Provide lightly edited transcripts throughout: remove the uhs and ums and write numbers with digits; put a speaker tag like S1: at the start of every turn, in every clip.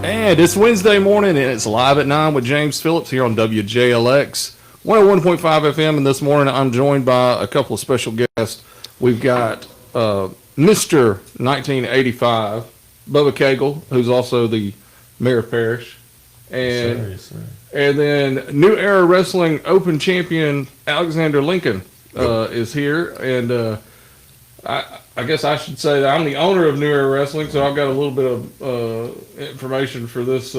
S1: And it's Wednesday morning, and it's Live at 9 with James Phillips here on WJLX 101.5 FM. And this morning, I'm joined by a couple of special guests. We've got Mr. 1985, Bubba Cagle, who's also the mayor of Parrish. And, and then New Era Wrestling Open Champion Alexander Lincoln is here. And I guess I should say that I'm the owner of New Era Wrestling, so I've got a little bit of information for this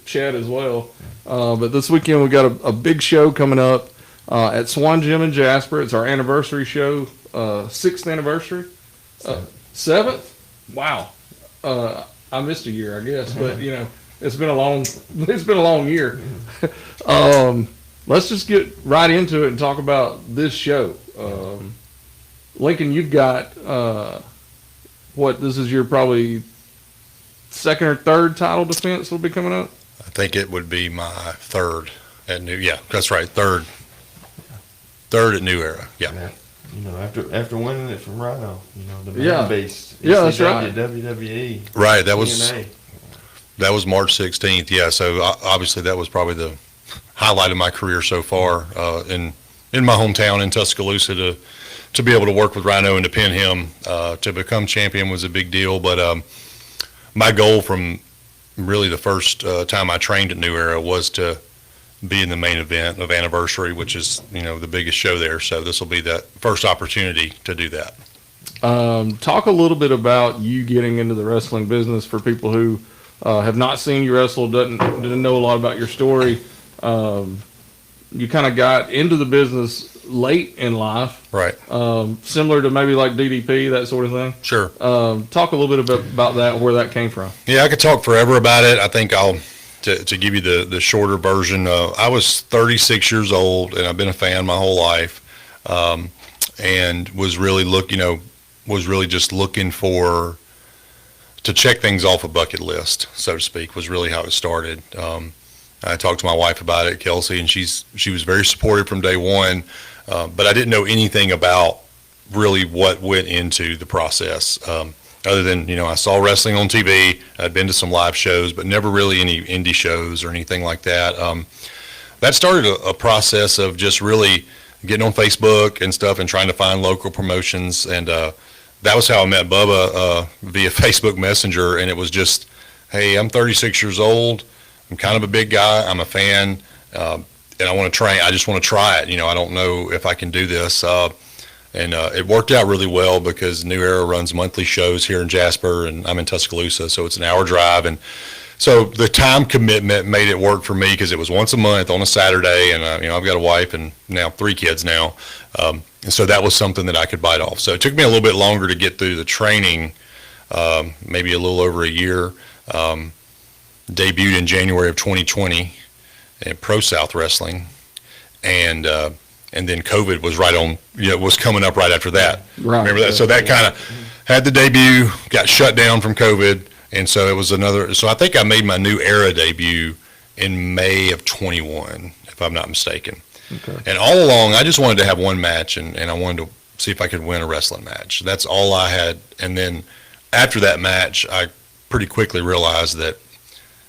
S1: chat as well. But this weekend we've got a big show coming up at Swan Gym in Jasper. It's our anniversary show, 6th anniversary. 7th? Wow. I missed a year, I guess, but you know, it's been a long year. Let's just get right into it and talk about this show. Lincoln, you've got this is your probably second or third title defense will be coming up?
S2: I think it would be my third at that's right, third at New Era. Yeah.
S3: You know, after winning it from Rhino, you know, the man-based
S1: that's right.
S3: WWE.
S2: Right, that was March 16th. Yeah, so obviously that was probably the highlight of my career so far in my hometown in Tuscaloosa to be able to work with Rhino and to pin him to become champion was a big deal. But my goal from really the first time I trained at New Era was to be in the main event of Anniversary, which is, you know, the biggest show there. So this will be that first opportunity to do that.
S1: Talk a little bit about you getting into the wrestling business for people who have not seen you wrestle, didn't know a lot about your story. You kind of got into the business late in life,
S2: right?
S1: Similar to maybe like DDP, that sort of thing.
S2: Sure.
S1: Talk a little bit about that, where that came from.
S2: Yeah, I could talk forever about it. I think to give you the shorter version. I was 36 years old, and I've been a fan my whole life, and was really just looking to check things off a bucket list, so to speak. Was really how it started. I talked to my wife about it, Kelsey, and she was very supportive from day one. But I didn't know anything about really what went into the process, other than, you know, I saw wrestling on TV. I'd been to some live shows, but never really any indie shows or anything like that. That started a process of just really getting on Facebook and stuff and trying to find local promotions. And that was how I met Bubba via Facebook Messenger. And it was just, hey, I'm 36 years old. I'm kind of a big guy. I'm a fan. And I want to train. I just want to try it. You know, I don't know if I can do this. And it worked out really well because New Era runs monthly shows here in Jasper, and I'm in Tuscaloosa, so it's an hour drive. And so the time commitment made it work for me because it was once a month on a Saturday, and you know, I've got a wife and now 3 kids now, and so that was something that I could bite off. So it took me a little bit longer to get through the training, maybe a little over a year. Debuted in January of 2020 at Pro South Wrestling, and then COVID was was coming up right after that.
S1: Right.
S2: Remember that? So that kind of had the debut, got shut down from COVID, and so it was so I think I made my New Era debut in May of 21, if I'm not mistaken.
S1: Okay.
S2: And all along, I just wanted to have one match, and I wanted to see if I could win a wrestling match. That's all I had. And then after that match, I pretty quickly realized that,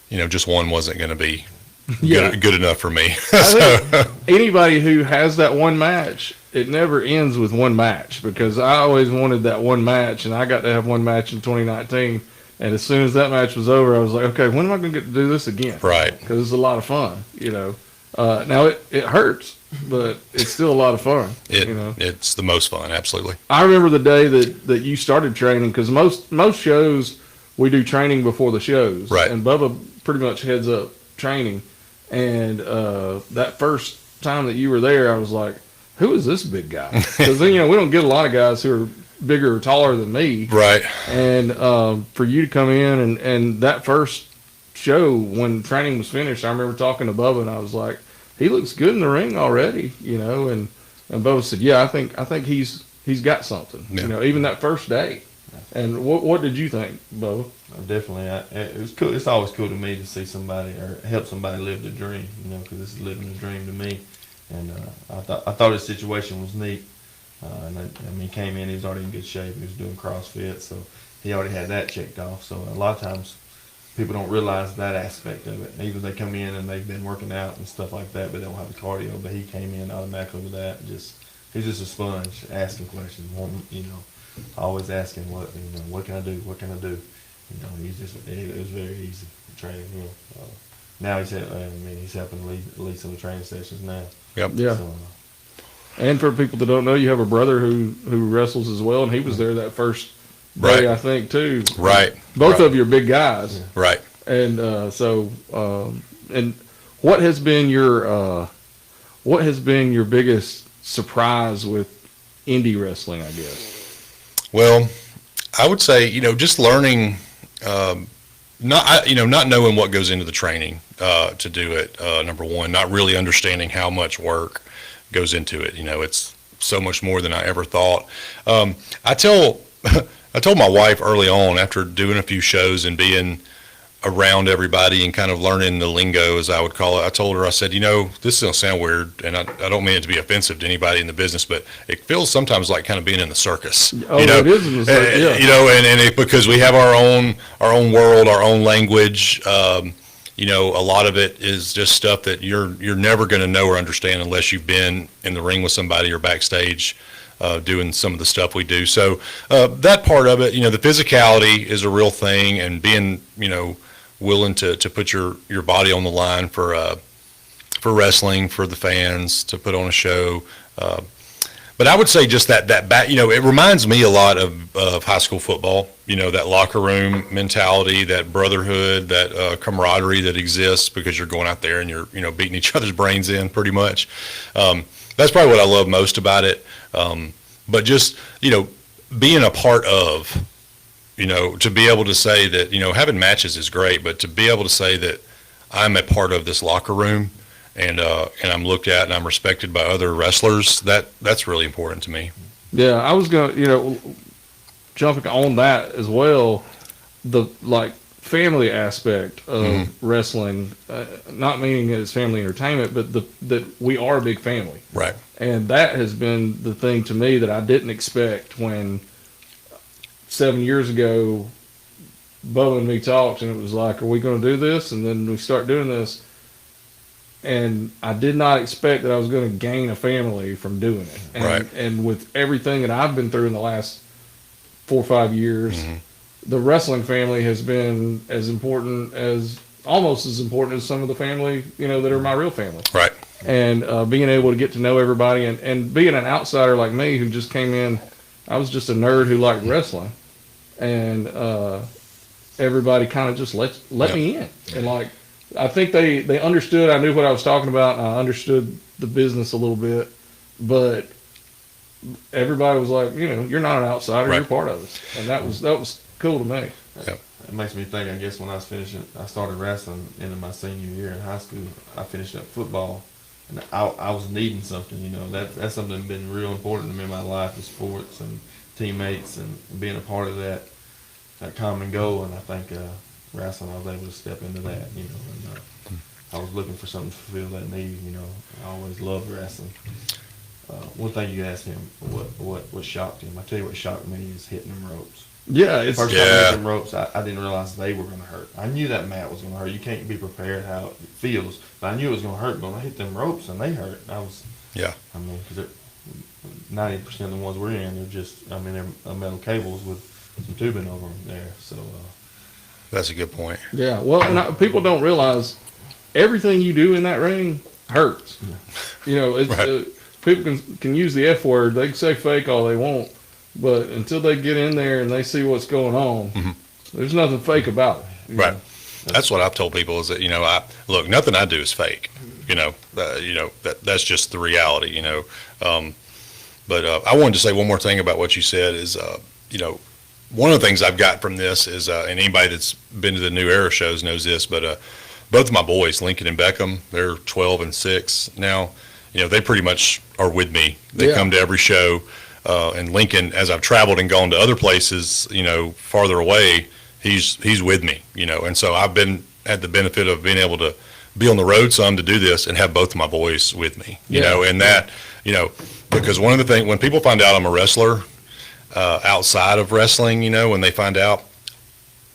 S2: you know, just one wasn't going to be good enough for me.
S1: Anybody who has that one match, it never ends with one match, because I always wanted that one match, and I got to have one match in 2019. And as soon as that match was over, I was like, okay, when am I going to get to do this again?
S2: Right.
S1: Because it's a lot of fun, you know. Now it hurts, but it's still a lot of fun.
S2: It's the most fun, absolutely.
S1: I remember the day that you started training, because most shows we do training before the shows,
S2: right?
S1: And Bubba pretty much heads up training. And that first time that you were there, I was like, who is this big guy? Because then, you know, we don't get a lot of guys who are bigger or taller than me,
S2: right?
S1: And for you to come in and that first show when training was finished, I remember talking to Bubba, and I was like, he looks good in the ring already, you know. And Bubba said, yeah, I think he's got something, yeah. You know, even that first day. And what did you think, Bubba?
S3: Definitely, it was cool. It's always cool to me to see somebody or help somebody live the dream, you know, because this is living the dream to me. And I thought his situation was neat. And I mean, he came in, he was already in good shape. He was doing CrossFit, so he already had that checked off. So a lot of times, people don't realize that aspect of it. Either they come in and they've been working out and stuff like that, but they don't have the cardio. But he came in automatically with that. And he's just a sponge, asking questions, always asking what can I do, what can I do. It was very easy training him. Now he's helping lead some of the training sessions now.
S2: Yep.
S1: Yeah.
S3: So,
S1: And for people that don't know, you have a brother who wrestles as well, and he was there that first day,
S2: Right.
S1: I think, too.
S2: Right.
S1: Both
S2: Right.
S1: of you are big guys.
S3: Yeah.
S2: Right.
S1: And and what has been your biggest surprise with indie wrestling, I guess?
S2: Well, I would say, just learning, not knowing what goes into the training to do it. Number one, not really understanding how much work goes into it. It's so much more than I ever thought. I told my wife early on, after doing a few shows and being around everybody and kind of learning the lingo, as I would call it, I told her, I said, this is going to sound weird, and I don't mean it to be offensive to anybody in the business, but it feels sometimes like kind of being in the circus.
S1: Oh, it is in the circus, yeah.
S2: Because we have our own world, our own language. A lot of it is just stuff that you're never going to know or understand unless you've been in the ring with somebody or backstage doing some of the stuff we do. So that part of it, the physicality is a real thing, and being, willing to put your body on the line for wrestling, for the fans, to put on a show. But I would say just that back, it reminds me a lot of high school football, that locker room mentality, that brotherhood, that camaraderie that exists because you're going out there and you're, beating each other's brains in pretty much. That's probably what I love most about it. But just, being a part of, to be able to say that, having matches is great, but to be able to say that I'm a part of this locker room and I'm looked at and I'm respected by other wrestlers, that's really important to me.
S1: Yeah, I was going to, jumping on that as well, the family aspect of wrestling, not meaning it's family entertainment, but that we are a big family.
S2: Right.
S1: And that has been the thing to me that I didn't expect when 7 years ago, Bubba and me talked, and it was like, are we going to do this? And then we start doing this. And I did not expect that I was going to gain a family from doing it. And,
S2: Right.
S1: And with everything that I've been through in the last 4 or 5 years, the wrestling family has been almost as important as some of the family, that are my real family.
S2: Right.
S1: And being able to get to know everybody and being an outsider like me who just came in, I was just a nerd who liked wrestling. And everybody kind of just let me in. And I think they understood. I knew what I was talking about, and I understood the business a little bit. But everybody was like, you're not an outsider,
S2: Right.
S1: you're part of us. And that was cool to me.
S2: Yep.
S3: it makes me think, I guess, when I was finishing, I started wrestling into my senior year in high school. I finished up football, and I was needing something, that's something that's been real important to me in my life, is sports and teammates and being a part of that common goal. And I think wrestling, I was able to step into that, and I was looking for something to fulfill that need. I always loved wrestling. One thing you asked him, what shocked him? I tell you what shocked me is hitting them ropes.
S1: Yeah, it's
S3: First time I hit them ropes, I didn't realize they were going to hurt. I knew that mat was going to hurt. You can't be prepared how it feels, but I knew it was going to hurt. When I hit them ropes and they hurt, because 90% of the ones we're in, they're just, they're metal cables with some tubing over them there. So
S2: That's a good point.
S1: Yeah, well, and people don't realize everything you do in that ring hurts. It's,
S2: Right.
S1: People can use the F word. They can say fake all they want, but until they get in there and they see what's going on, there's nothing fake about it.
S2: Right. That's what I've told people is that, look, nothing I do is fake. That's just the reality, But I wanted to say one more thing about what you said is, one of the things I've got from this is, and anybody that's been to the New Era shows knows this, but both of my boys, Lincoln and Beckham, they're 12 and 6 now. They pretty much are with me. They come to every show. And Lincoln, as I've traveled and gone to other places, farther away, he's with me, And so I've had the benefit of being able to be on the road some to do this and have both of my boys with me, and that, because one of the things, when people find out I'm a wrestler, outside of wrestling, when they find out,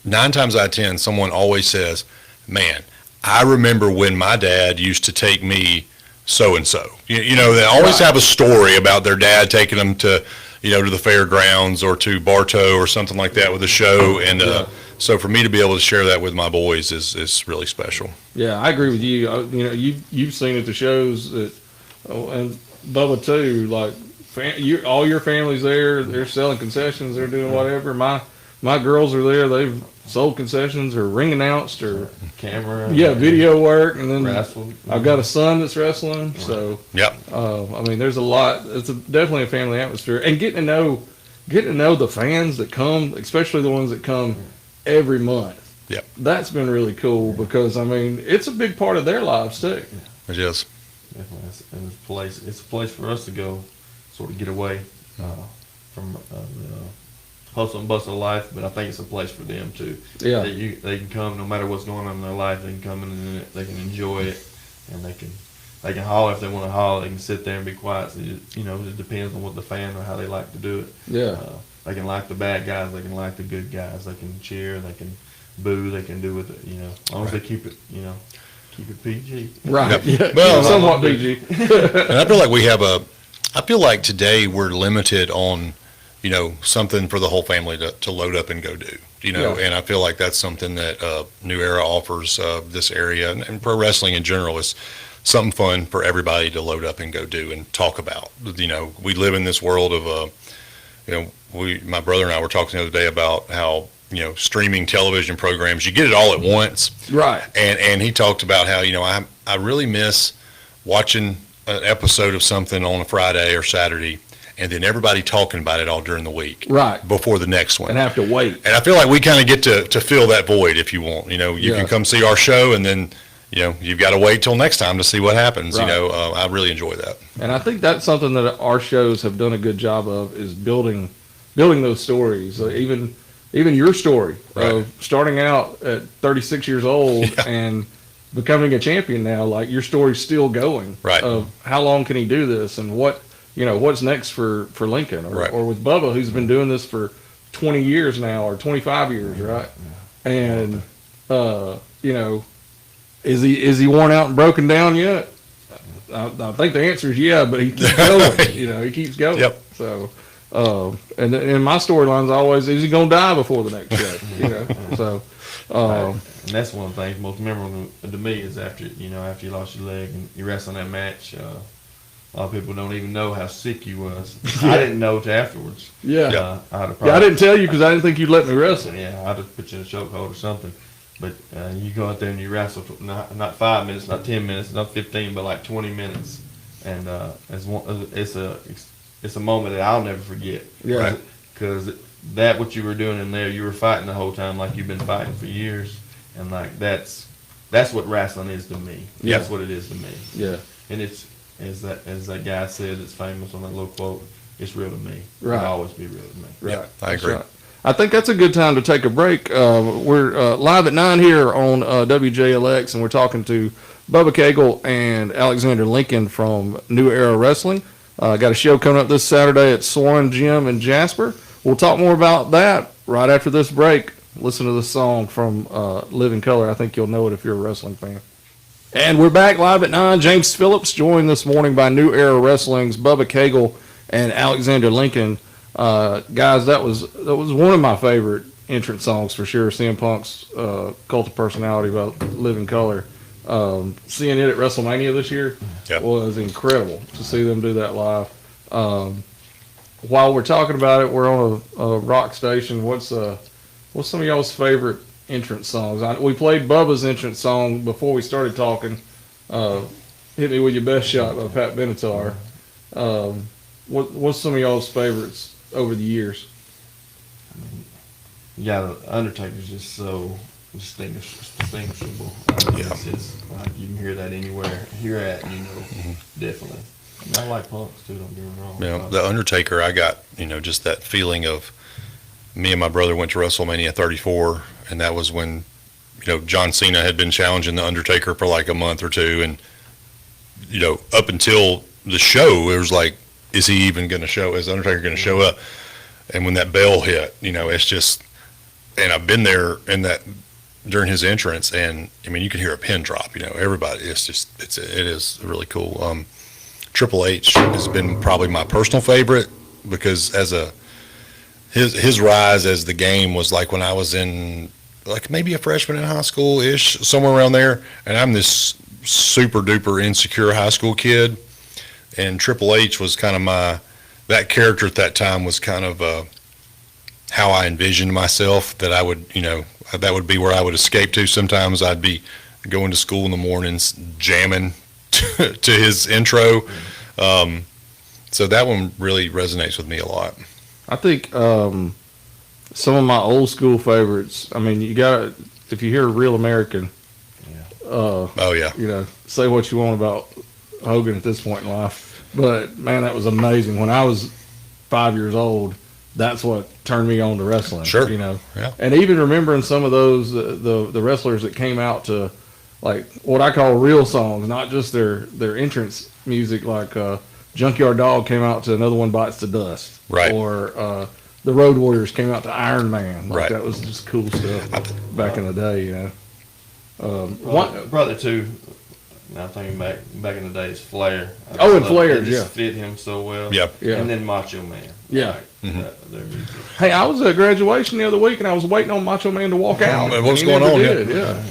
S2: 9 times out of 10, someone always says, man, I remember when my dad used to take me so-and-so. You know, they always
S1: Right.
S2: have a story about their dad taking them to, to the fairgrounds or to Bartow or something like that with a show. And
S1: Yeah.
S2: so for me to be able to share that with my boys is really special.
S1: Yeah, I agree with you. You know, you've seen at the shows that, and Bubba too. Like, all your family's there. They're selling concessions. They're doing whatever. My girls are there. They've sold concessions or ring announced or
S3: Camera.
S1: video work. And then
S3: Wrestle.
S1: I've got a son that's wrestling. So
S2: Yep.
S1: I mean, there's a lot. It's definitely a family atmosphere, and getting to know the fans that come, especially the ones that come every month.
S2: Yep.
S1: That's been really cool because I mean, it's a big part of their lives too.
S2: It is.
S3: Definitely. And it's a place for us to go, sort of get away from the hustle and bustle of life. But I think it's a place for them too.
S1: Yeah.
S3: They can come no matter what's going on in their life. They can come in and they can enjoy it, and they can holler if they want to holler. They can sit there and be quiet. So it depends on what the fan or how they like to do it.
S1: Yeah.
S3: They can like the bad guys. They can like the good guys. They can cheer. They can boo. They can do with it. As long as they keep it. Keep it PG.
S1: Right.
S2: Yep.
S1: Yeah.
S2: Well,
S1: somewhat PG.
S2: And I feel like I feel like today we're limited on, something for the whole family to load up and go do,
S1: Yeah.
S2: and I feel like that's something that New Era offers this area and pro wrestling in general is something fun for everybody to load up and go do and talk about. We live in this world of, my brother and I were talking the other day about how, streaming television programs, you get it all at once.
S1: Right.
S2: And he talked about how, I really miss watching an episode of something on a Friday or Saturday and then everybody talking about it all during the week.
S1: Right.
S2: Before the next one.
S1: And have to wait.
S2: And I feel like we kind of get to fill that void if you want. You
S1: Yeah.
S2: can come see our show and then, you've got to wait till next time to see what happens.
S1: Right.
S2: I really enjoy that.
S1: And I think that's something that our shows have done a good job of is building those stories. Even your story
S2: Right.
S1: of starting out at 36 years old and becoming a champion now, like your story's still going.
S2: Right.
S1: Of how long can he do this and what's next for Lincoln
S2: Right.
S1: or with Bubba, who's been doing this for 20 years now or 25 years, right? And, is he worn out and broken down yet? I think the answer is yeah, but he keeps going. He keeps going.
S2: Yep.
S1: So, and my storyline's always, is he gonna die before the next show? So,
S3: And that's one of the things most memorable to me is after you lost your leg and you wrestled that match. A lot of people don't even know how sick you was. I didn't know till afterwards.
S1: yeah.
S3: I
S1: I didn't tell you because I didn't think you'd let me wrestle.
S3: Yeah, I'd have put you in a chokehold or something. But you go out there and you wrestle for not 5 minutes, not 10 minutes, not 15, but like 20 minutes, and it's a moment that I'll never forget.
S1: Yeah.
S3: Because that what you were doing in there, you were fighting the whole time like you've been fighting for years, and like that's what wrestling is to me.
S1: Yeah.
S3: That's what it is to me.
S1: Yeah.
S3: And it's as that guy said, it's famous on that little quote. It's real to me.
S1: Right.
S3: It'll always be real to me.
S1: Right.
S2: Yeah, I
S1: That's
S2: agree.
S1: right. I think that's a good time to take a break. We're live at 9 here on WJLX, and we're talking to Bubba Cagle and Alexander Lincoln from New Era Wrestling. Got a show coming up this Saturday at Soren Gym in Jasper. We'll talk more about that right after this break. Listen to the song from Live in Color. I think you'll know it if you're a wrestling fan. And we're back live at 9. James Phillips joined this morning by New Era Wrestling's Bubba Cagle and Alexander Lincoln. Guys, that was one of my favorite entrance songs for sure. CM Punk's Cult of Personality about Live in Color. Seeing it at WrestleMania this year was incredible to see them do that live. While we're talking about it, we're on a rock station. What's some of y'all's favorite entrance songs? We played Bubba's entrance song before we started talking. Hit Me With Your Best Shot by Pat Benatar. What's some of y'all's favorites over the years?
S3: Yeah, the Undertaker's just so distinguishable. It's just like you can hear that anywhere you're at, definitely. And I like Punks too, don't get me wrong.
S2: Yeah, the Undertaker, I got, just that feeling of me and my brother went to WrestleMania 34, and that was when, John Cena had been challenging the Undertaker for like a month or two, and, up until the show, it was like, is he even going to show? Is the Undertaker going to show up? And when that bell hit, it's just and I've been there in that during his entrance, and I mean, you can hear a pin drop. You know, everybody. It is really cool. Triple H has been probably my personal favorite because his rise as the game was like when I was in like maybe a freshman in high school ish, somewhere around there, and I'm this super duper insecure high school kid, and Triple H was kind of that character at that time was kind of how I envisioned myself, that I would, that would be where I would escape to. Sometimes I'd be going to school in the mornings, jamming to his intro. So that one really resonates with me a lot.
S1: I think some of my old school favorites. I mean, if you hear Real American,
S2: Oh yeah,
S1: say what you want about Hogan at this point in life, but man, that was amazing. When I was 5 years old, that's what turned me on to wrestling.
S2: Sure.
S1: Yeah.
S2: And
S1: even remembering some of those the wrestlers that came out to like what I call real songs, not just their entrance music, like Junkyard Dog came out to Another One Bites the Dust,
S2: right?
S1: Or the Road Warriors came out to Iron Man. Like,
S2: right.
S1: That was just cool stuff back in the day.
S3: Brother too. Now thinking back in the days, Flair.
S1: Flair,
S3: it just fit him so well.
S2: Yeah.
S3: And then Macho Man.
S1: Yeah.
S3: Their music.
S1: Hey, I was at graduation the other week, and I was waiting on Macho Man to walk out.
S2: What's going on?
S1: Yeah.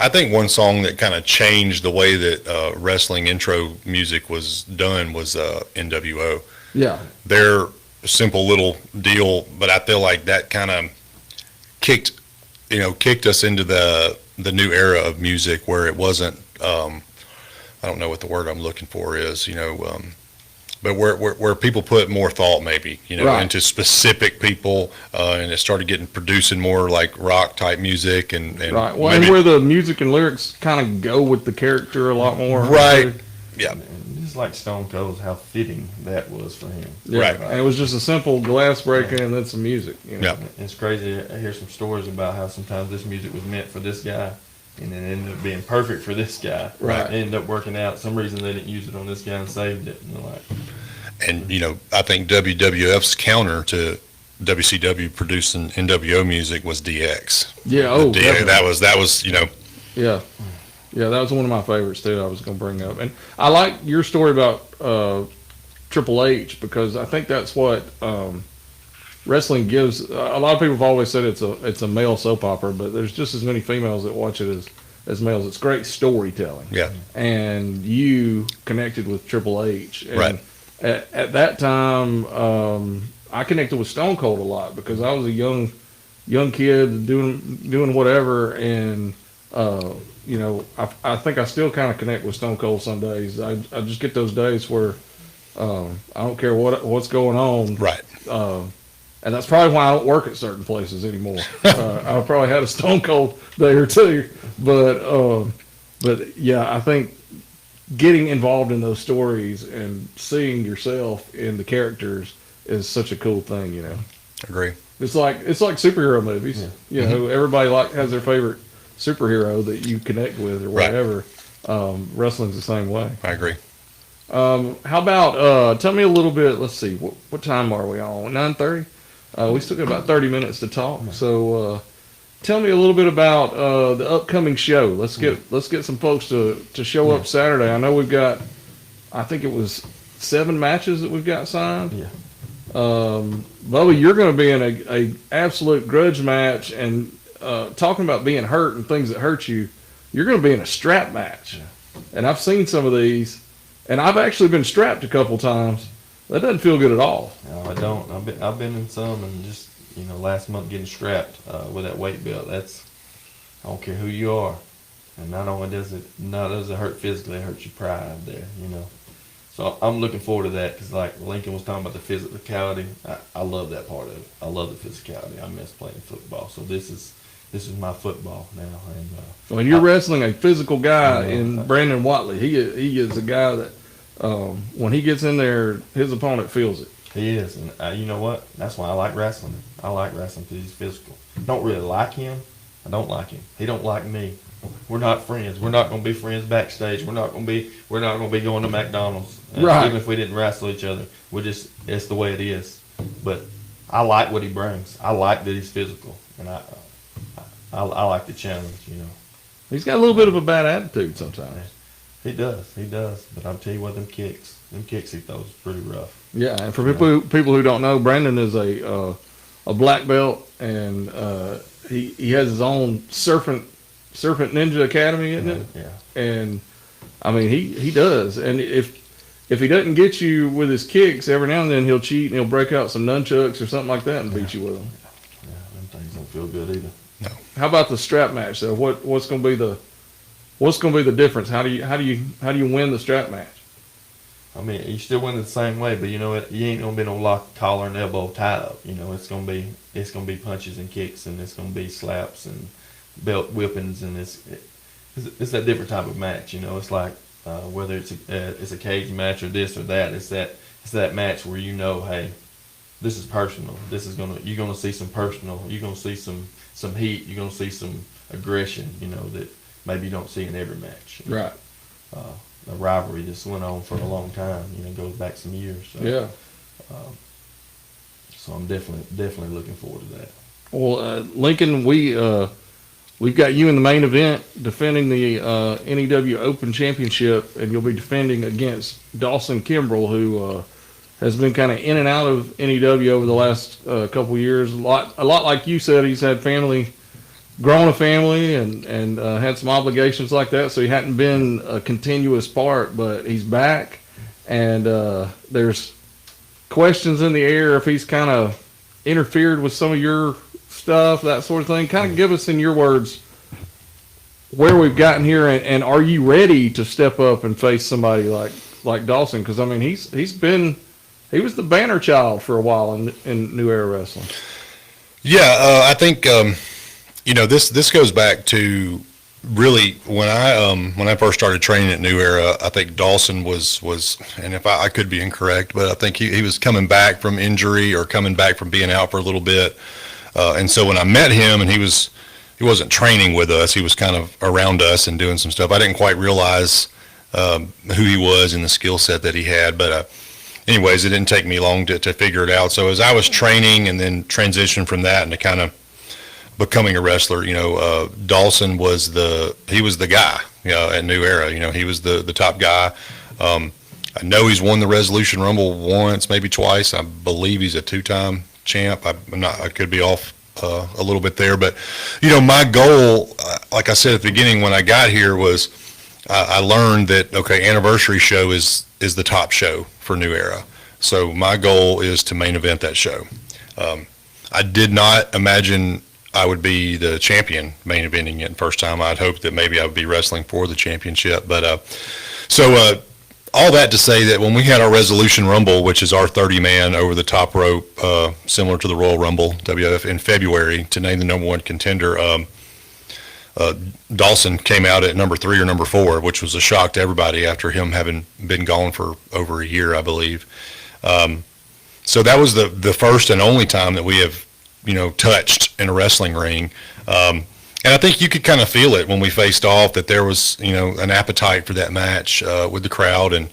S2: I think one song that kind of changed the way that wrestling intro music was done was NWO.
S1: Yeah.
S2: Their simple little deal, but I feel like that kind of kicked us into the new era of music where it wasn't. I don't know what the word I'm looking for is. But where people put more thought maybe,
S1: right.
S2: into specific people, and it started producing more like rock type music and
S1: right. Well, and where the music and lyrics kind of go with the character a lot more.
S2: Right. Yeah.
S3: And just like Stone Cold, how fitting that was for him.
S1: Yeah.
S2: Right.
S1: And it was just a simple glass breaking and then some music.
S2: Yeah.
S3: It's crazy to hear some stories about how sometimes this music was meant for this guy, and then ended up being perfect for this guy.
S1: Right.
S3: It ended up working out. Some reason they didn't use it on this guy and saved it. And they're like.
S2: And I think WWF's counter to WCW producing NWO music was DX.
S1: Yeah.
S2: That was
S1: Yeah. Yeah, that was one of my favorites too. I was going to bring up, and I like your story about Triple H because I think that's what wrestling gives. A lot of people have always said it's a male soap opera, but there's just as many females that watch it as males. It's great storytelling.
S2: Yeah.
S1: And you connected with Triple H, and
S2: right.
S1: At that time, I connected with Stone Cold a lot because I was a young kid doing whatever, and I think I still kind of connect with Stone Cold some days. I just get those days where I don't care what's going on,
S2: right?
S1: And that's probably why I don't work at certain places anymore. I probably had a Stone Cold day or two, but yeah, I think getting involved in those stories and seeing yourself in the characters is such a cool thing.
S2: Agree.
S1: It's like superhero movies.
S3: Yeah.
S1: Everybody has their favorite superhero that you connect with or whatever. Right. Wrestling's the same way.
S2: I agree.
S1: How about tell me a little bit? Let's see, what time are we on? 9:30. We still got about 30 minutes to talk. So tell me a little bit about the upcoming show. Let's get some folks to show up Saturday. I know we've got, I think it was 7 matches that we've got signed.
S3: Yeah.
S1: Bubba, you're going to be in a absolute grudge match, and talking about being hurt and things that hurt you, you're going to be in a strap match.
S3: Yeah.
S1: And I've seen some of these, and I've actually been strapped a couple times. That doesn't feel good at all.
S3: No, I don't. I've been in some, and just last month getting strapped with that weight belt. I don't care who you are, and not only does it hurt physically, it hurts your pride there. So I'm looking forward to that because, like Lincoln was talking about the physicality, I love that part of it. I love the physicality. I miss playing football. So this is my football now. And
S1: when you're wrestling a physical guy in Brandon Watley, he is a guy that when he gets in there, his opponent feels it.
S3: He is, and you know what? That's why I like wrestling. I like wrestling because he's physical. Don't really like him. I don't like him. He don't like me. We're not friends. We're not going to be friends backstage. We're not going to be going to McDonald's.
S1: Right.
S3: Even if we didn't wrestle each other, it's the way it is. But I like what he brings. I like that he's physical. and I like the challenge.
S1: He's got a little bit of a bad attitude sometimes.
S3: He does. But I'll tell you what, them kicks he throws is pretty rough.
S1: Yeah, and for people who don't know, Brandon is a black belt, and he has his own Serpent Ninja Academy, isn't it?
S3: Yeah.
S1: And I mean, he does. And if he doesn't get you with his kicks, every now and then he'll cheat and he'll break out some nunchucks or something like that and beat you with them.
S3: Yeah, them things don't feel good either.
S2: No.
S1: How about the strap match though? What's going to be the difference? How do you win the strap match?
S3: I mean, you still win it the same way, but you know what? You ain't gonna be no lock, collar, and elbow tie up. It's gonna be punches and kicks, and it's gonna be slaps and belt whippings, and it's that different type of match. It's like whether it's a cage match or this or that. It's that match where hey, this is personal. You're gonna see some personal. You're gonna see some heat. You're gonna see some aggression. That maybe you don't see in every match.
S1: Right.
S3: A rivalry that's went on for a long time. Goes back some years. So,
S1: Yeah.
S3: So I'm definitely looking forward to that.
S1: Well, Lincoln, we've got you in the main event defending the NEW Open Championship, and you'll be defending against Dawson Kimbrell, who has been kind of in and out of NEW over the last couple years. A lot like you said, he's had grown a family and had some obligations like that, so he hadn't been a continuous part, but he's back, and there's questions in the air if he's kind of interfered with some of your stuff, that sort of thing. Kind of give us in your words where we've gotten here, and are you ready to step up and face somebody like Dawson? Because I mean, he was the banner child for a while in New Era Wrestling.
S2: Yeah, I think this goes back to really when I first started training at New Era. I think Dawson was, and if I could be incorrect, but I think he was coming back from injury or coming back from being out for a little bit. And so when I met him, and he wasn't training with us, he was kind of around us and doing some stuff. I didn't quite realize who he was and the skill set that he had. But anyways, it didn't take me long to figure it out. So as I was training and then transitioned from that into kind of becoming a wrestler, Dawson was the guy, at New Era. He was the top guy. I know he's won the Resolution Rumble once, maybe twice. I believe he's a two-time champ. I could be off a little bit there, but my goal, like I said at the beginning when I got here, was I learned that Anniversary Show is the top show for New Era. So my goal is to main event that show. I did not imagine I would be the champion main eventing it first time. I'd hoped that maybe I would be wrestling for the championship, but so all that to say that when we had our Resolution Rumble, which is our 30-man over the top rope, similar to the Royal Rumble, WF, in February, to name the number one contender, Dawson came out at number 3 or number 4, which was a shock to everybody after him having been gone for over a year, I believe. So that was the first and only time that we have, touched in a wrestling ring. And I think you could kind of feel it when we faced off, that there was, an appetite for that match with the crowd, and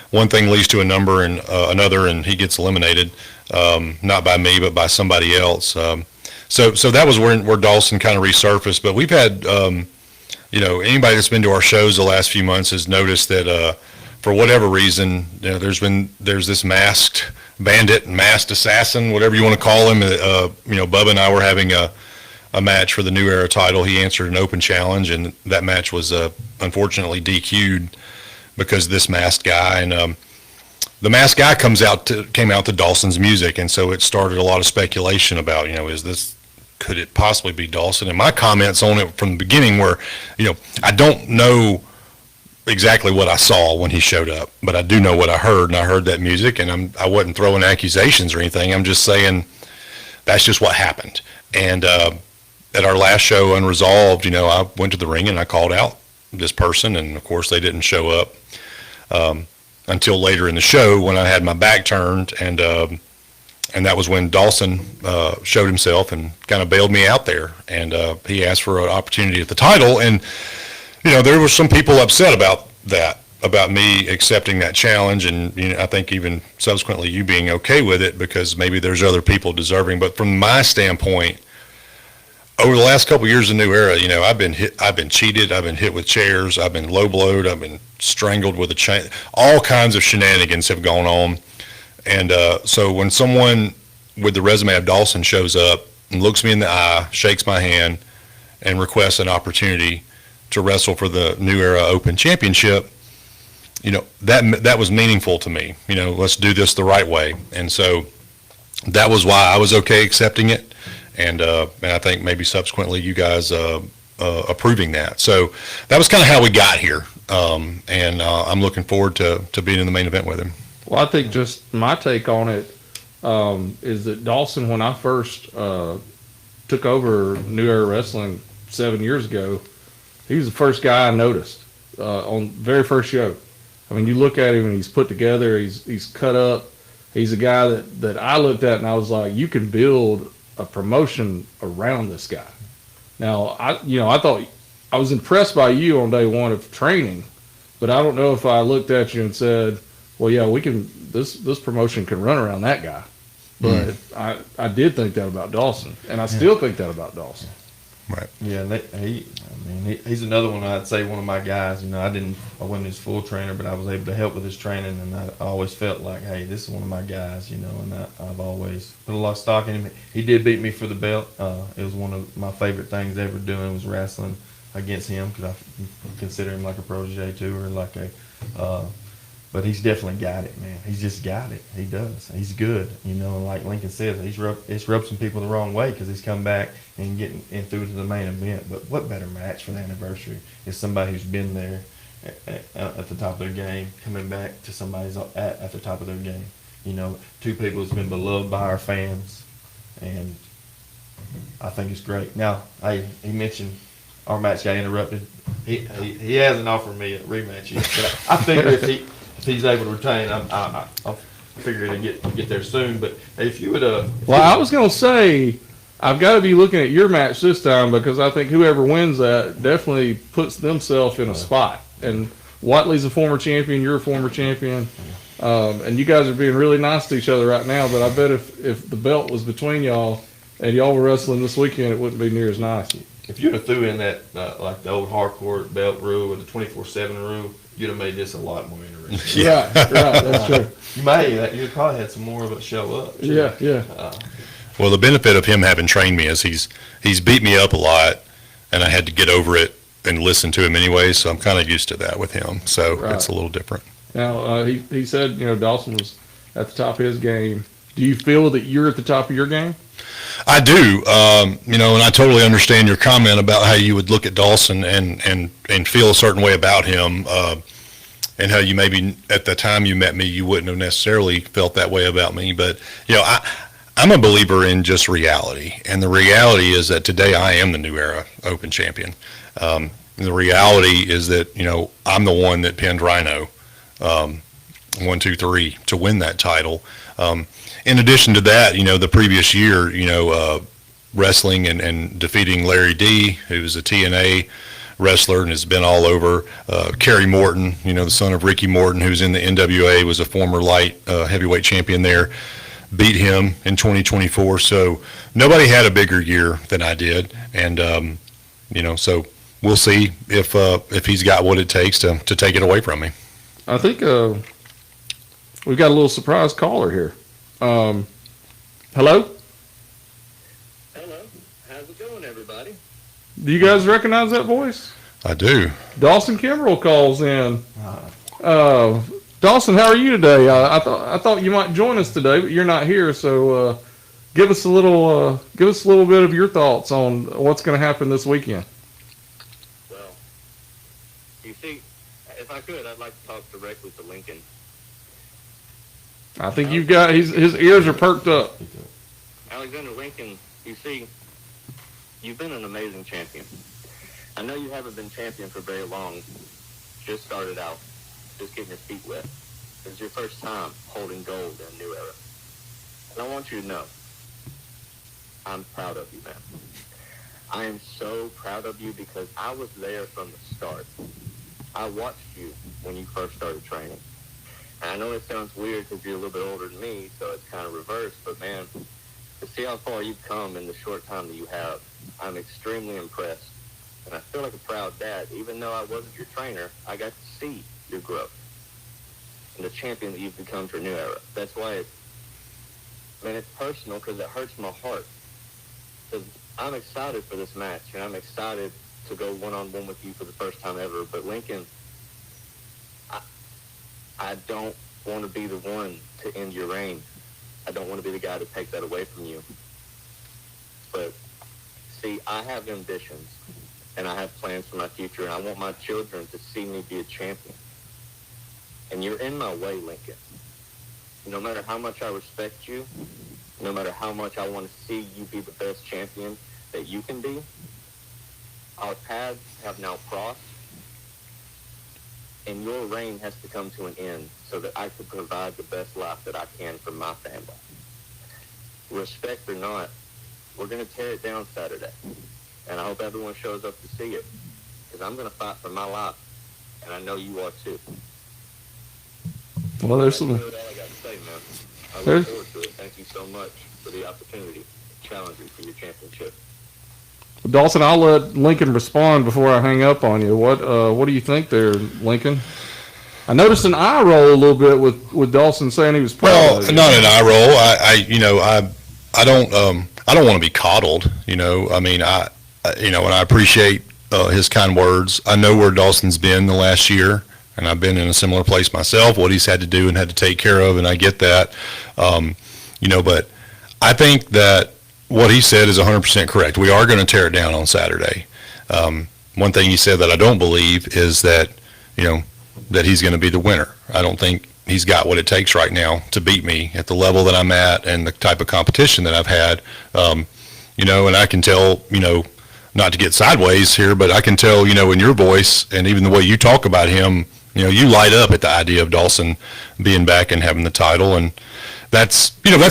S2: one thing leads to another, and he gets eliminated, not by me, but by somebody else. So that was where Dawson kind of resurfaced. But we've had, anybody that's been to our shows the last few months has noticed that for whatever reason, there's this masked bandit, masked assassin, whatever you want to call him. Bubba and I were having a match for the New Era title. He answered an open challenge, and that match was unfortunately DQ'd because of this masked guy. And the masked guy came out to Dawson's music, and so it started a lot of speculation about, could it possibly be Dawson? And my comments on it from the beginning were, I don't know exactly what I saw when he showed up, but I do know what I heard, and I heard that music, and I wasn't throwing accusations or anything. I'm just saying that's just what happened. And at our last show, Unresolved, I went to the ring and I called out this person, and of course they didn't show up until later in the show when I had my back turned, and that was when Dawson showed himself and kind of bailed me out there, and he asked for an opportunity at the title, and there were some people upset about that, about me accepting that challenge, and I think even subsequently you being okay with it, because maybe there's other people deserving. But from my standpoint, over the last couple of years of New Era, I've been cheated, I've been hit with chairs, I've been low blowed, I've been strangled with a chain. All kinds of shenanigans have gone on. And so when someone with the resume of Dawson shows up and looks me in the eye, shakes my hand, and requests an opportunity to wrestle for the New Era Open Championship, that was meaningful to me. Let's do this the right way. And so that was why I was okay accepting it. And I think maybe subsequently you guys approving that. So that was kind of how we got here. And I'm looking forward to being in the main event with him.
S1: Well, I think just my take on it is that Dawson, when I first took over New Era Wrestling 7 years ago, he was the first guy I noticed on the very first show. I mean, you look at him and he's put together, he's cut up. He's a guy that I looked at and I was like, you can build a promotion around this guy. Now, I thought I was impressed by you on day one of training, but I don't know if I looked at you and said, well, yeah, we can. This promotion can run around that guy. But I did think that about Dawson, and I still think that about Dawson.
S2: Right.
S3: Yeah, he's another one. I'd say one of my guys. I wasn't his full trainer, but I was able to help with his training, and I always felt like, hey, this is one of my guys. And I've always put a lot of stock in him. He did beat me for the belt. It was one of my favorite things ever doing was wrestling against him because I consider him like a protege too, or like a. But he's definitely got it, man. He's just got it. He does. He's good, and like Lincoln says, it's rubbed some people the wrong way because he's come back and getting in through to the main event. But what better match for the anniversary is somebody who's been there at the top of their game, coming back to somebody who's at the top of their game. Two people who's been beloved by our fans, and I think it's great. Now, he mentioned our match got interrupted. He hasn't offered me a rematch yet, but I figure if he's able to retain, I'll figure to get there soon. But if you would,
S1: well, I was gonna say I've got to be looking at your match this time because I think whoever wins that definitely puts themselves in a spot. And Watley's a former champion, you're a former champion, and you guys are being really nice to each other right now. But I bet if the belt was between y'all and y'all were wrestling this weekend, it wouldn't be near as nice.
S3: If you'd have threw in that like the old hardcore belt rule or the 24/7 rule, you'd have made this a lot more interesting.
S1: Yeah, right, that's true.
S3: You'd probably had some more of it show up.
S1: Yeah.
S2: Well, the benefit of him having trained me is he's beat me up a lot, and I had to get over it and listen to him anyway. So I'm kind of used to that with him. So It's a little different.
S1: Now he said Dawson was at the top of his game. Do you feel that you're at the top of your game?
S2: I do, and I totally understand your comment about how you would look at Dawson and feel a certain way about him, and how you maybe at the time you met me, you wouldn't have necessarily felt that way about me. But, I'm a believer in just reality, and the reality is that today I am the New Era Open champion. The reality is that, I'm the one that pinned Rhino 1, 2, 3 to win that title. In addition to that, the previous year, wrestling and defeating Larry D, who's a TNA wrestler and has been all over. Kerry Morton, the son of Ricky Morton, who's in the NWA, was a former light heavyweight champion there, beat him in 2024. So nobody had a bigger year than I did. And, so we'll see if he's got what it takes to take it away from me.
S1: I think we've got a little surprise caller here. Hello?
S4: Hello. How's it going, everybody?
S1: Do you guys recognize that voice?
S2: I do.
S1: Dawson Kimbrell calls in. Dawson, how are you today? I thought you might join us today, but you're not here. So give us a little bit of your thoughts on what's going to happen this weekend.
S4: Well, you see, if I could, I'd like to talk directly to Lincoln.
S1: I think you've got his ears are perked up.
S4: Alexander Lincoln, you see, you've been an amazing champion. I know you haven't been champion for very long. Just started out, just getting your feet wet. It's your first time holding gold in a New Era. And I want you to know, I'm proud of you, man. I am so proud of you because I was there from the start. I watched you when you first started training. And I know it sounds weird because you're a little bit older than me, so it's kind of reversed. But, man, To see how far you've come in the short time that you have, I'm extremely impressed. And I feel like a proud dad. Even though I wasn't your trainer, I got to see your growth and the champion that you've become for New Era. That's why it's personal because it hurts my heart. Because I'm excited for this match, and I'm excited to go one-on-one with you for the first time ever. But Lincoln, I don't want to be the one to end your reign. I don't want to be the guy to take that away from you. But see, I have ambitions, and I have plans for my future, and I want my children to see me be a champion. And you're in my way, Lincoln. No matter how much I respect you, no matter how much I want to see you be the best champion that you can be, our paths have now crossed, and your reign has to come to an end so that I can provide the best life that I can for my family. Respect or not, we're going to tear it down Saturday, and I hope everyone shows up to see it, because I'm going to fight for my life, and I know you are too.
S1: Well, there's some.
S4: That's really all I got to say, man. I look forward to it. Thank you so much for the opportunity to challenge you for your championship.
S1: Dawson, I'll let Lincoln respond before I hang up on you. What do you think there, Lincoln? I noticed an eye roll a little bit with Dawson saying he was proud.
S2: Well,
S1: of you.
S2: not an eye roll. I don't want to be coddled. I mean, and I appreciate his kind words. I know where Dawson's been the last year, and I've been in a similar place myself, what he's had to do and had to take care of, and I get that. But I think that what he said is 100% correct. We are going to tear it down on Saturday. One thing he said that I don't believe is that, that he's going to be the winner. I don't think he's got what it takes right now to beat me at the level that I'm at and the type of competition that I've had. And I can tell, not to get sideways here, but I can tell, in your voice and even the way you talk about him, you light up at the idea of Dawson being back and having the title, and that's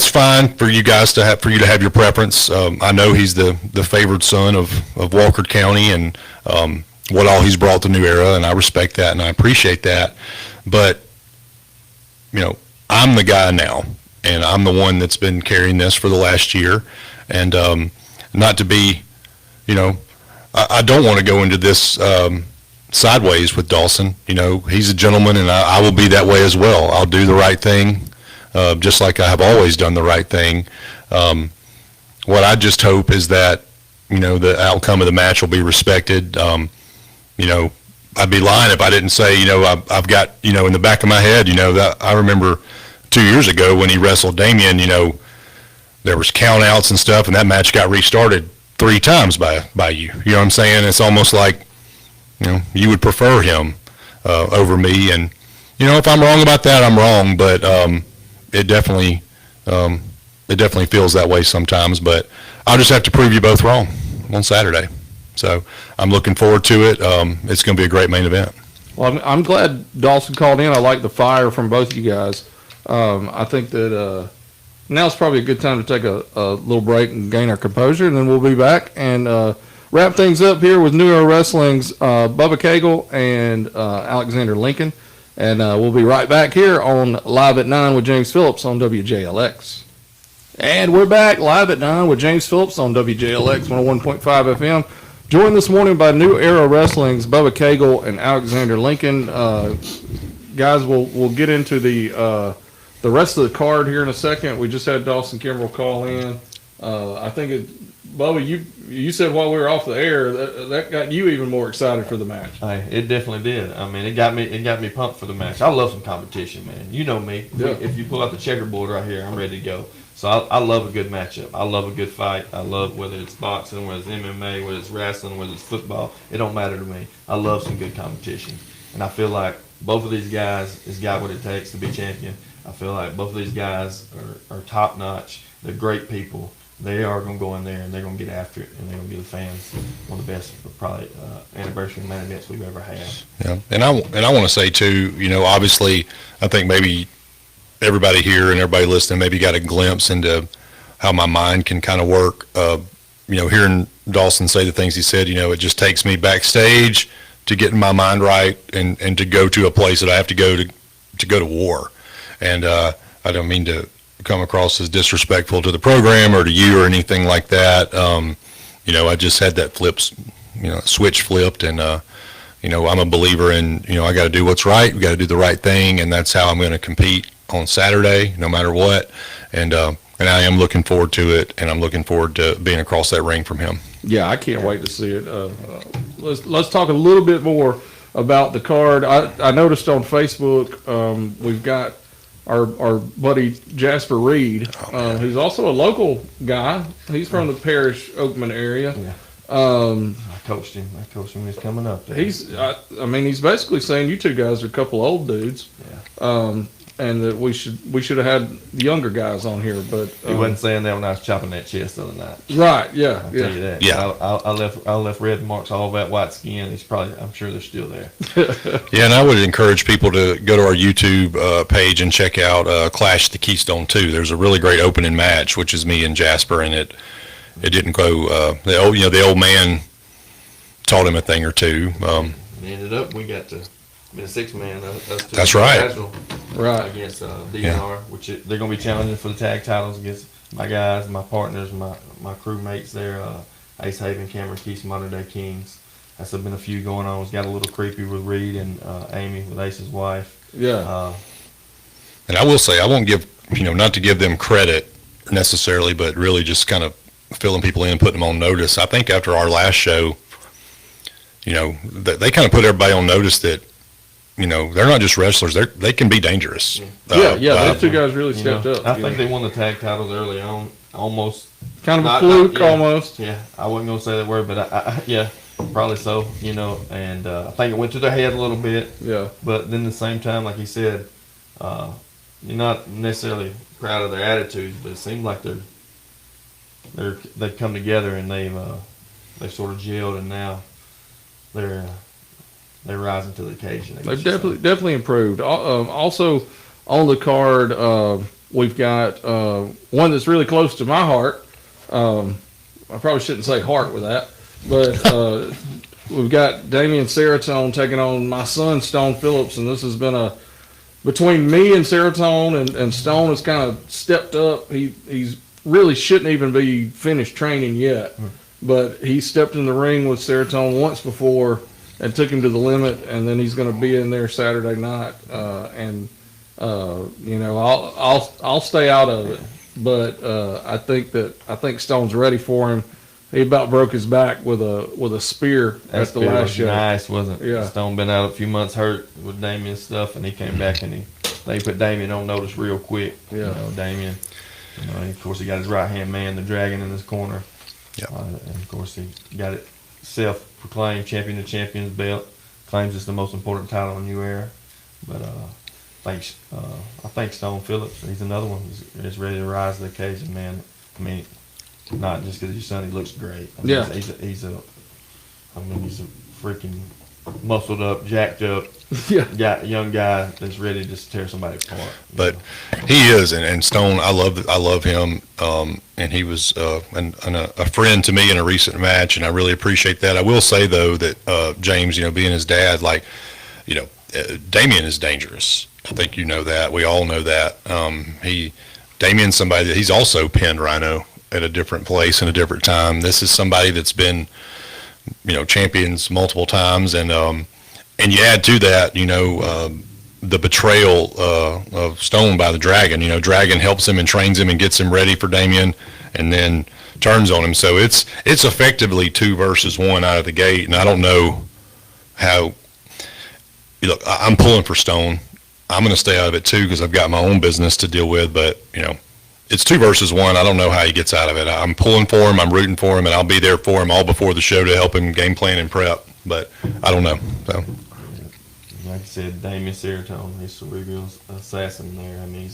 S2: fine for you guys to have, for you to have your preference. I know he's the favored son of Walker County and what all he's brought to New Era, and I respect that and I appreciate that. But I'm the guy now, and I'm the one that's been carrying this for the last year, and not to be, I don't want to go into this sideways with Dawson. He's a gentleman, and I will be that way as well. I'll do the right thing, just like I have always done the right thing. What I just hope is that, the outcome of the match will be respected. I'd be lying if I didn't say, I've got, in the back of my head, that I remember 2 years ago when he wrestled Damian, there was count outs and stuff, and that match got restarted 3 times by you. You know what I'm saying? It's almost like, you would prefer him over me. And, if I'm wrong about that, I'm wrong, but it definitely feels that way sometimes. But I'll just have to prove you both wrong on Saturday. So I'm looking forward to it. It's going to be a great main event.
S1: Well, I'm glad Dawson called in. I like the fire from both of you guys. I think that now's probably a good time to take a little break and gain our composure, and then we'll be back and wrap things up here with New Era Wrestling's Bubba Cagle and Alexander Lincoln. And we'll be right back here on Live at 9 with James Phillips on WJLX. And we're back live at 9 with James Phillips on WJLX 101.5 FM. Joined this morning by New Era Wrestling's Bubba Cagle and Alexander Lincoln. Guys, we'll get into the rest of the card here in a second. We just had Dawson Kimbrell call in. I think Bubba, you said while we were off the air that got you even more excited for the match.
S3: Hey, it definitely did. I mean, it got me pumped for the match. I love some competition, man. You know me.
S1: Yeah.
S3: If you pull out the checkerboard right here, I'm ready to go. So I love a good matchup. I love a good fight. I love whether it's boxing, whether it's MMA, whether it's wrestling, whether it's football. It don't matter to me. I love some good competition. And I feel like both of these guys has got what it takes to be champion. I feel like both of these guys are top notch. They're great people. They are going to go in there and they're going to get after it, and they're going to give the fans one of the best, probably, anniversary main events we've ever had.
S2: Yeah, and I want to say too, obviously, I think maybe everybody here and everybody listening maybe got a glimpse into how my mind can kind of work. Hearing Dawson say the things he said, it just takes me backstage to get my mind right and to go to a place that I have to go to war. And I don't mean to come across as disrespectful to the program or to you or anything like that. I just had that switch flipped, and I'm a believer in, I got to do what's right. We got to do the right thing, and that's how I'm going to compete on Saturday, no matter what. And I am looking forward to it, and I'm looking forward to being across that ring from him.
S1: Yeah, I can't wait to see it. Let's talk a little bit more about the card. I noticed on Facebook we've got our buddy Jasper Reed, who's also a local guy. He's from the Parish Oakman area.
S3: Yeah. I coached him. He's coming up there.
S1: He's basically saying you two guys are a couple old dudes.
S3: Yeah.
S1: And that we should have had the younger guys on here, but
S3: He wasn't saying that when I was chopping that chest the other night.
S1: right, yeah,
S3: I'll
S1: yeah.
S3: tell you that.
S2: Yeah.
S3: I left red marks all over that white skin. I'm sure they're still there.
S2: Yeah, and I would encourage people to go to our YouTube page and check out Clash the Keystone 2. There's a really great opening match, which is me and Jasper, and it didn't go. The old man taught him a thing or two.
S3: We ended up, we got to be a 6-man.
S2: That's right.
S1: Right.
S3: Against DNR, which they're going to be challenging for the tag titles against my guys, my partners, my crewmates there, Ace Haven, Cameron Keith, Modern Day Kings. That's been a few going on. It's got a little creepy with Reed and Amy, with Ace's wife.
S1: Yeah.
S2: And I will say, I won't give, not to give them credit necessarily, but really just kind of filling people in, putting them on notice. I think after our last show, they kind of put everybody on notice that, they're not just wrestlers; they can be dangerous.
S1: Yeah, those two guys really stepped up.
S3: I think they won the tag titles early on, almost.
S1: Kind of a fluke, almost.
S3: Yeah, I wasn't gonna say that word, but yeah, probably so. And I think it went to their head a little bit.
S1: Yeah.
S3: But then at the same time, like he said, you're not necessarily proud of their attitudes, but it seems like they've come together and they've sort of gelled, and now they're rising to the occasion.
S1: They've definitely improved. Also on the card, we've got one that's really close to my heart. I probably shouldn't say heart with that, but we've got Damian Seratone taking on my son Stone Phillips, and this has been between me and Seratone, and Stone has kind of stepped up. He's really shouldn't even be finished training yet, but he stepped in the ring with Seratone once before and took him to the limit, and then he's going to be in there Saturday night. I'll stay out of it, but I think Stone's ready for him. He about broke his back with a spear at the last show.
S3: Nice, wasn't it?
S1: Yeah.
S3: Stone been out a few months hurt with Damian's stuff, and he came back and they put Damian on notice real quick.
S1: Yeah.
S3: Damian. Of course, he got his right hand man, the Dragon, in his corner.
S2: Yeah.
S3: And of course, he got it self-proclaimed champion of champions belt. Claims it's the most important title in New Era. But I think Stone Phillips, he's another one is ready to rise to the occasion, man. I mean, not just because he's your son, he looks great. He's a freaking muscled up, jacked up, young guy that's ready to just tear somebody apart.
S2: But he is, and Stone, I love him, and he was a friend to me in a recent match, and I really appreciate that. I will say though that James, being his dad, Damian is dangerous. I think you know that. We all know that. Damian's somebody that he's also pinned Rhino at a different place and a different time. This is somebody that's been, champions multiple times, and you add to that, the betrayal of Stone by the Dragon. Dragon helps him and trains him and gets him ready for Damian, and then turns on him. So it's effectively 2 versus 1 out of the gate, and I don't know how. Look, I'm pulling for Stone. I'm going to stay out of it too because I've got my own business to deal with. But it's 2 versus 1. I don't know how he gets out of it. I'm pulling for him. I'm rooting for him, and I'll be there for him all before the show to help him game plan and prep. But I don't know. So,
S3: like I said, Damian Seratone, he's cerebral assassin there. I mean,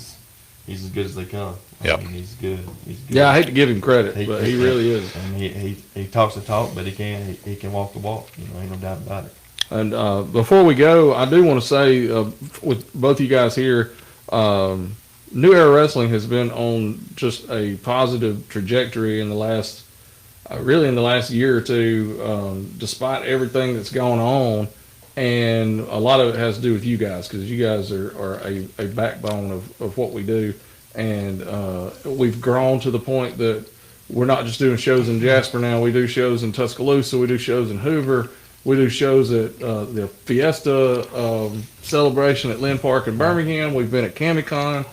S3: he's as good as they come.
S2: Yep.
S3: I mean, he's good.
S1: Yeah, I hate to give him credit, but he really is.
S3: I mean, he talks the talk, but he can walk the walk. Ain't no doubt about it.
S1: And before we go, I do want to say, with both you guys here, New Era Wrestling has been on just a positive trajectory in the last year or two, despite everything that's going on. And a lot of it has to do with you guys, because you guys are a backbone of what we do. and we've grown to the point that we're not just doing shows in Jasper now. We do shows in Tuscaloosa. We do shows in Hoover. We do shows at the Fiesta celebration at Lynn Park in Birmingham. We've been at CamiCon.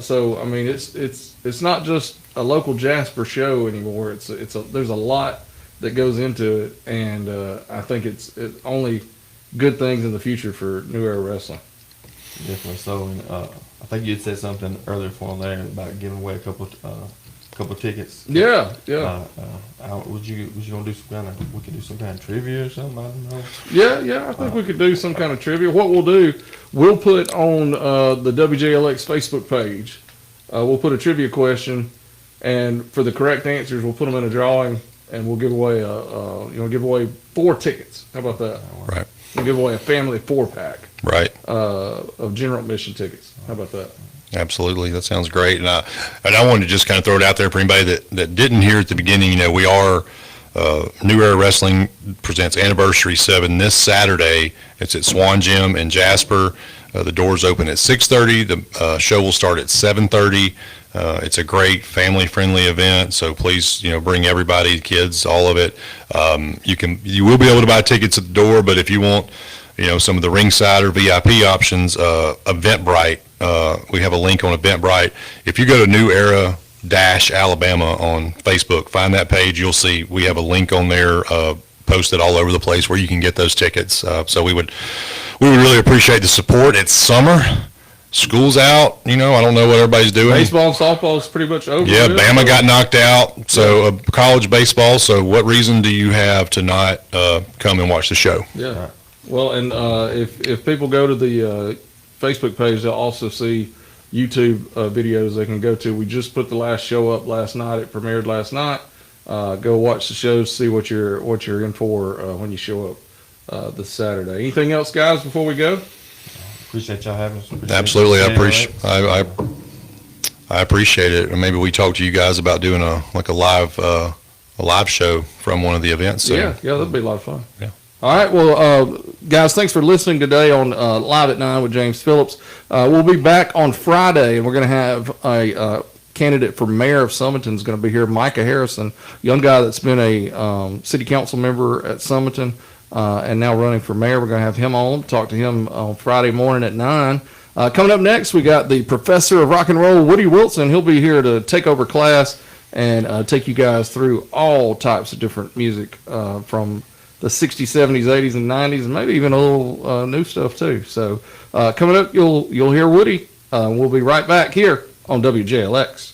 S1: So I mean, it's not just a local Jasper show anymore. There's a lot that goes into it, and I think it's only good things in the future for New Era Wrestling.
S3: Definitely so. And I think you had said something earlier for him there about giving away a couple tickets.
S1: Yeah.
S3: Was you gonna do some kind of? We could do some kind of trivia or something. I don't know.
S1: Yeah. I think we could do some kind of trivia. What we'll do, we'll put on the WJLX Facebook page. We'll put a trivia question, and for the correct answers, we'll put them in a drawing, and we'll give away 4 tickets. How about that?
S2: Right.
S1: We'll give away a family 4-pack
S2: Right.
S1: of general admission tickets. How about that?
S2: Absolutely. That sounds great. And I wanted to just kind of throw it out there for anybody that didn't hear at the beginning. You know, we are New Era Wrestling presents Anniversary 7 this Saturday. It's at Swan Gym in Jasper. The doors open at 6:30. The show will start at 7:30. It's a great family-friendly event, so please, bring everybody, kids, all of it. You will be able to buy tickets at the door, but if you want, some of the ringside or VIP options, Eventbrite. We have a link on Eventbrite. If you go to New Era Alabama on Facebook, find that page. You'll see we have a link on there posted all over the place where you can get those tickets. So we would really appreciate the support. It's summer. School's out. I don't know what everybody's doing.
S1: Baseball and softball is pretty much over.
S2: Yeah, Bama got knocked out. So college baseball. So what reason do you have to not come and watch the show?
S1: Yeah. Well, and if people go to the Facebook page, they'll also see YouTube videos they can go to. We just put the last show up last night. It premiered last night. Go watch the shows, see what you're in for when you show up this Saturday. Anything else, guys, before we go?
S3: Appreciate y'all having us.
S2: Absolutely, I appreciate it. And maybe we talk to you guys about doing a live show from one of the events. So.
S1: Yeah, that'd be a lot of fun.
S2: Yeah.
S1: All right, well, guys, thanks for listening today on Live at 9 with James Phillips. We'll be back on Friday, and we're going to have a candidate for mayor of Summerton is going to be here, Micah Harrison, young guy that's been a city council member at Summerton and now running for mayor. We're going to have him on, talk to him on Friday morning at 9. Coming up next, we got the professor of rock and roll, Woody Wilson. He'll be here to take over class and take you guys through all types of different music from the 60s, 70s, 80s, and 90s, and maybe even a little new stuff too. So coming up, you'll hear Woody. We'll be right back here on WJLX.